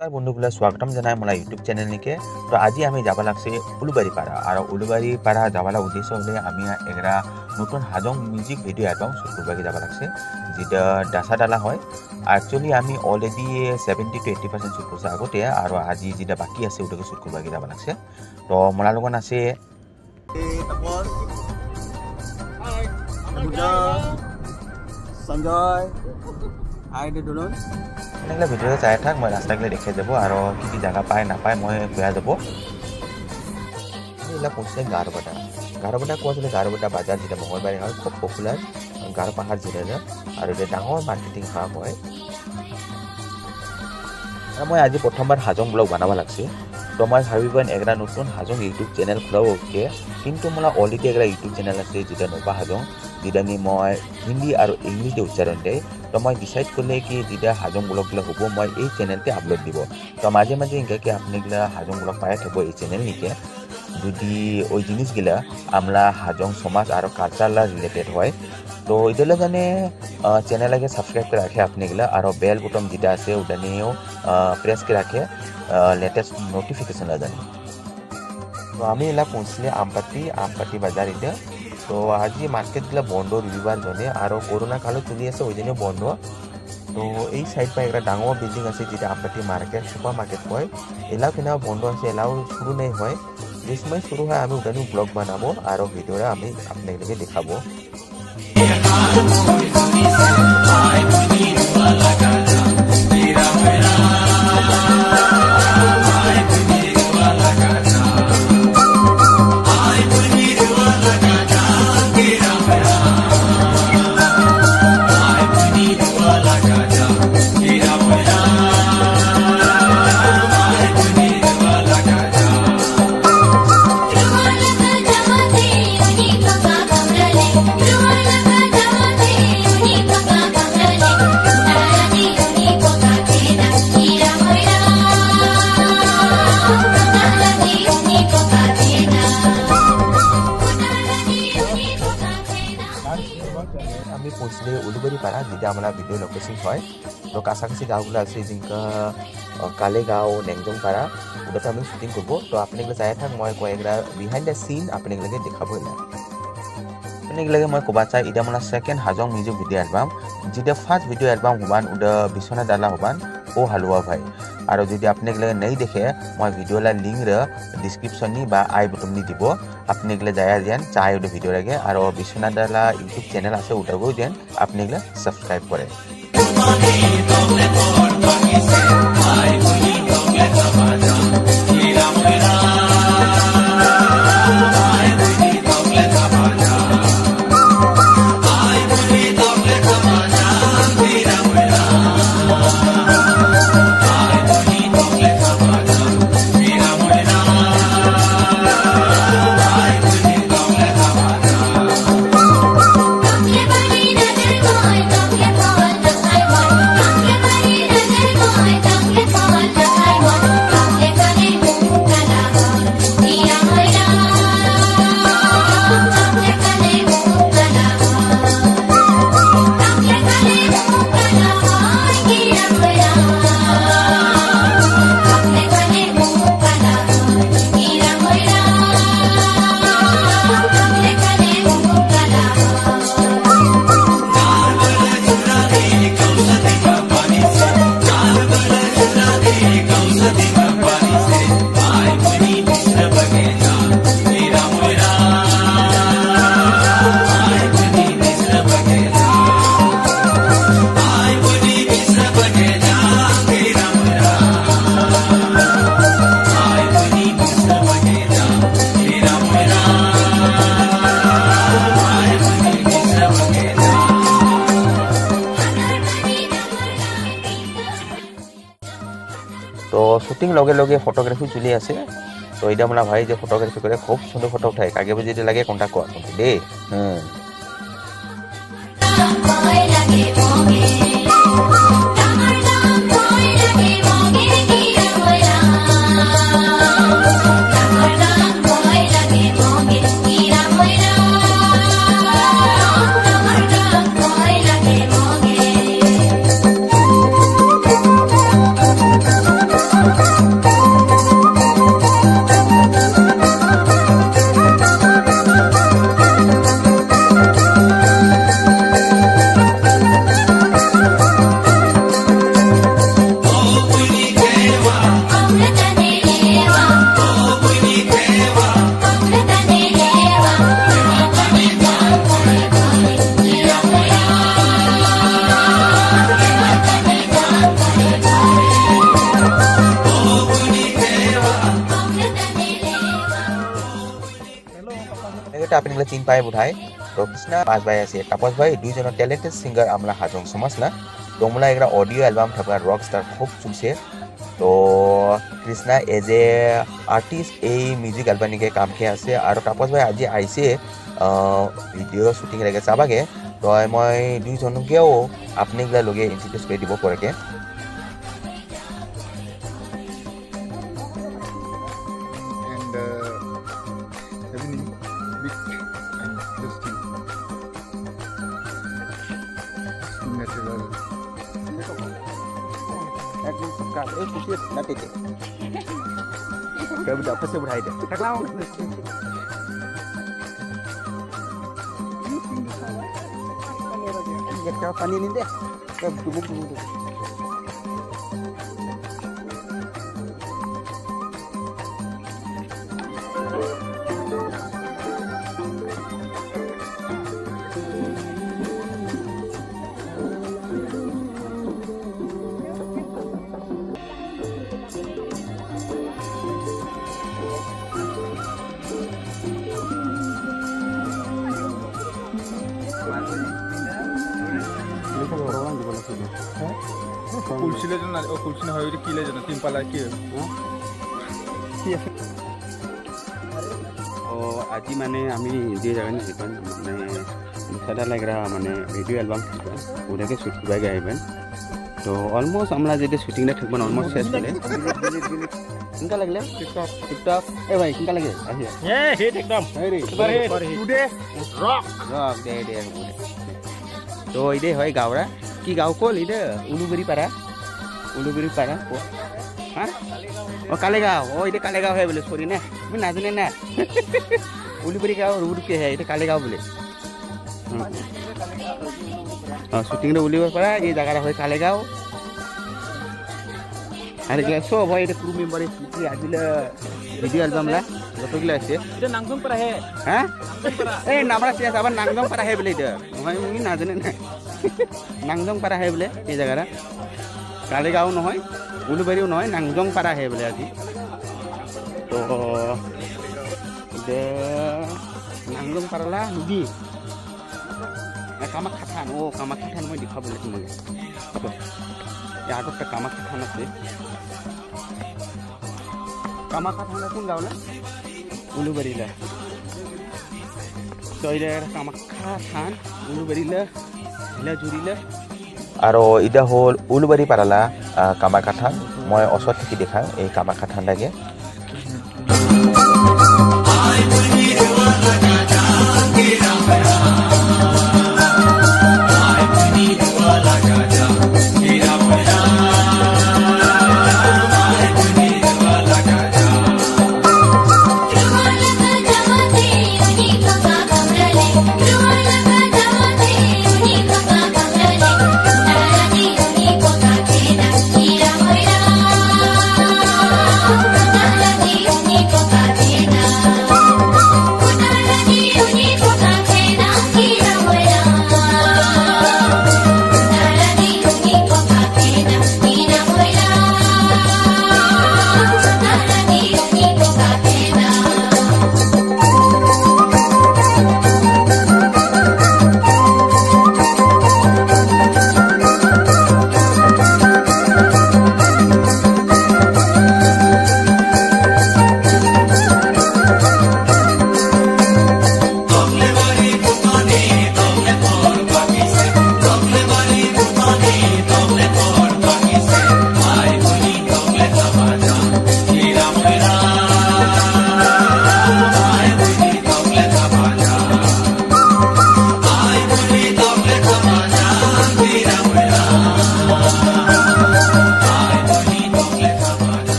বন্ধুগুলা স্বাগতম জানাই মোলা YouTube channel নিকে। তো আজি আমি যাব লাগছে উলুবাড়ি পাড়া আর উলুবাড়ি পাড়া যাওয়ার উদ্দেশ্য হলে আমি এগরা নতুন Hajong music video album shoot করবাকে যাব লাগছে, যেটা ডাসা ডালা হয়। একচুয়ালি আমি অলরেডি 70 to 80% শুট করছে আগতে, আর আজি যেটা বাকি আছে ওটাকে শুট করবাকে যাব লাগছে। তো মোলা লগন আছে সঞ্জয় দোলন এনেগুলা ভিডিওতে চাই থাক, মই রাস্তাগুলো দেখে যাব আর কি কি জায়গা পায় না পায় মই বেয়া যাব। এগুলা পৌঁছলে গারোবাটা কোৱা যায়। গাৰোবাটা বাজাৰ যেটা মঙ্গলবাৰে হয়, খুব পপুলাৰ গাৰো পাহাড় জিলাৰ, আৰ এটা ডাঙৰ মার্কেটিং হাব হয়। আর মই আজি প্রথমবার হাজং ব্লগ বানাব লাগছে। তো মই ভাবিবেন এগরা নতুন হাজং ইউটিউব চ্যানেল খোলাব ওকে, কিন্তু মোলা অলরেডি এগরা ইউটিউব চ্যানেল আছে যেটা নবা হাজং, যেটা নি মই হিন্দি আর ইংলিশে উচ্চারণ দেয়। তো মই ডিসাইড করলে কি যেটা হাজং ব্লগগুলো হব মই এই চ্যানেলতে আপলোড দিব। তো মাঝে মাঝে ইনকাকে আপনিগুলা হাজং ব্লগ পাই থাকব এই চ্যানেল নিকে, যদি ওই জিনিসগুলা আমরা হাজং সমাজ আর কালচার রিলেটেড হয়। তো এগুলো জানে চ্যানেলকে সাবস্ক্রাইব করে রাখে আপনিগুলা, আর বেল বটন যেটা আছে ওটা নিয়েও প্রেস করে রাখে লেটেস্ট নোটিফিকেশন জানে। তো আমি এলা পৌঁছলে আমপাটি বাজার এটা। তো আজি মার্কেটগুলা বন্ধ রবিবার জনে, আর করোনা কালো চলি আছে ওই জন্য বন্ধ। তো এই সাইড পা একটা ডাঙর বিল্ডিং আছে যেটা আমপাটি মার্কেট সুপার মার্কেট হয়, এলাও কিনা বন্ধ আছে, এলাও শুরু নেই হয়। যে সময় শুরু হয় আমি ওটা ব্লগ বানাবো আর ভিডিওটা আমি আপনাদেরকে দেখাবো। আমি পৌঁছলে উলুবাড়ি পাড়া যেটা আমরা ভিডিও লোকেশন হয়। তো কাছাকাছি গাঁওগুলো আছে যেটা কালেগাঁও, নেংজং পাড়া, ওটাতে আমি শুটিং করবো। তো আপনাগুলো যাই থাক, মই কয়েকটা বিহাইন্ড দ্য সিন আপনাগুলোকে দেখাবো। আপনাগুলোকে মই কবা চাই এটা মানে second Hajong music video album, যেটা ফার্স্ট ভিডিও অ্যালবাম হবান ওটা বিশ্বনাথ ডালা হবান ও হালুয়া ভাই। আর যদি আপনাগুলোকে নেই দেখে মই ভিডিওলা লিঙ্ক ডিসক্রিপশন নি বা আই বটন নি দিব, আপনিগুলো যায় যেন চাই ওটা ভিডিও লাগে। আর বিশ্বনাথ ডালা ইউটিউব চ্যানেল আছে ওটাকেও যেন আপনিগুলো সাবস্ক্রাইব করে। তো শুটিং লগে লগে ফটোগ্রাফি চলি আছে। তো এটা মোলা ভাই যে ফটোগ্রাফি করে খুব সুন্দর ফটো উঠায়, কাগে যদি লাগে কন্টাক্ট কর দে। এটা আপনারা চিন পায় বোধহয় তো কৃষ্ণা পাঁচ ভাই আছে তাপস ভাই দুইজন ট্যালেন্টেড সিঙ্গার আমরা হাজং সমাজলা তোমরা এগরা অডিও অ্যালবাম থাকা রক স্টার খুব চুলছে তো কৃষ্ণা এজ এ আর্টিস্ট এই মিউজিক অ্যালবামনিকে কাম কে আছে আর তাপস ভাই আজি আইছে ভিডিও শুটিং রেগে চাবাগে তো মই দুইজনকেও আপনারা লগে ইন্ট্রোডিউস করে দিব পরেকে Kau budak apa sih berhai dia? Tak lawan. Kau pani ni deh. Kau duduk dulu. Kulsile জন ও kulsine হয় কিলে জন তিন পালা কি ও আজি মানে আমি যে জায়গা নি যেখান মানে সাদা লাগরা মানে ভিডিও অ্যালবাম ওটাকে শুট করে গাইবেন তো অলমোস্ট আমরা যেটা শুটিং না থাকবেন অলমোস্ট শেষ হলে কিনকা লাগলে টিকটক এ ভাই কিনকা লাগে আসি হে একদম টুডে রক দে তো ইদে হয় গাওরা কি গাঁও কল ইদে উলুবেরি পাড়া হ্যাঁ ও কালেগাঁও ও এটা কালেগাঁও হয় বলে সরি না তুমি নাজানে না উলুবেরি গাঁও রুডকে হয় এটা কালেগাঁও বলে শুটিং রে উলিবের পাড়া এই জায়গাটা হয় কালেগাঁও আর এগুলা সব হয় এটা ক্রু মেম্বার কি আজিলে ভিডিও অ্যালবাম লা যতগুলো আছে এটা নাংজং পাড়া হে হ্যাঁ এই নামরা সিয়া আবার নাংজং পাড়া হে বলে এটা হয় আমি নাজানে না নাংজং পাড়া হে বলে এই জায়গাটা কালেগাঁও নহয় উলুবেরিও নহয় নাংজং পাড়া হে বলে আজি তো নাংজং পাড়ালা নদী কামাখ্যা থান ও কামাখ্যা থান মই দেখাবলৈ তোমাকে আগত কামাখ্যা থান আছে কামাখ্যা থান কোন গাঁও না উলুবেরিলা তো এটা কামাখ্যা থান উলুবেরিলা হিলা জুৰিলা আৰু ইটা হল উলুবাৰী পাৰালা কামাখ্যা থান মই ওচৰত থাকি দেখা এই কামাখ্যা থান লাগে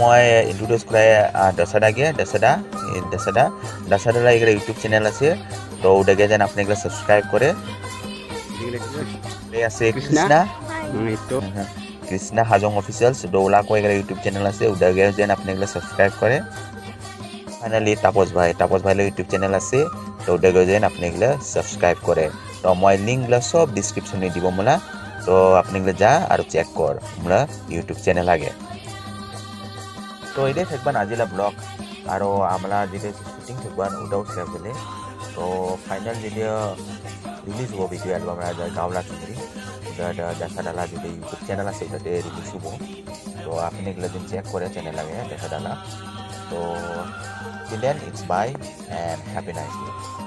মই ইন্ট্রোডিউস করাই দাসাদাকে দাসাদা এগুলো ইউটিউব চ্যানেল আছে তো ওটাকে যেন আপনি এগুলো সাবস্ক্রাইব করে আছে কৃষ্ণা হাজং অফিসিয়ালস দৌলা কো এগুলো ইউটিউব চ্যানেল আছে ওটাকে যেন আপনি এগুলো সাবস্ক্রাইব করে ফাইনালি তাপস ভাই ইউটিউব চ্যানেল আছে তো ওটাকে যেন আপনি এগুলো সাবস্ক্রাইব করে তো মই লিঙ্কগুলো সব ডিসক্রিপশনে দিব মোলা তো আপনি এগুলো যা আর চেক কর মোলা ইউটিউব চ্যানেল আগে তো এটাই থাকবেন আজিলা ব্লগ আৰু আমরা যেটা শুটিং থাকবান ওটাও শেয়ার করলে তো ফাইনাল যেটা রিলিজ হবো ভিডিও অ্যালবাম গাঁও লা চিংড়ি ওটা দেখা ডালা যেটা ইউটিউব চ্যানেল আছে ওটাতে রিলিজ হবো তো আপনি এগুলো দিন চেক করে চ্যানেল আগে দেখা ডালা তো till then it's bye and happy nice day.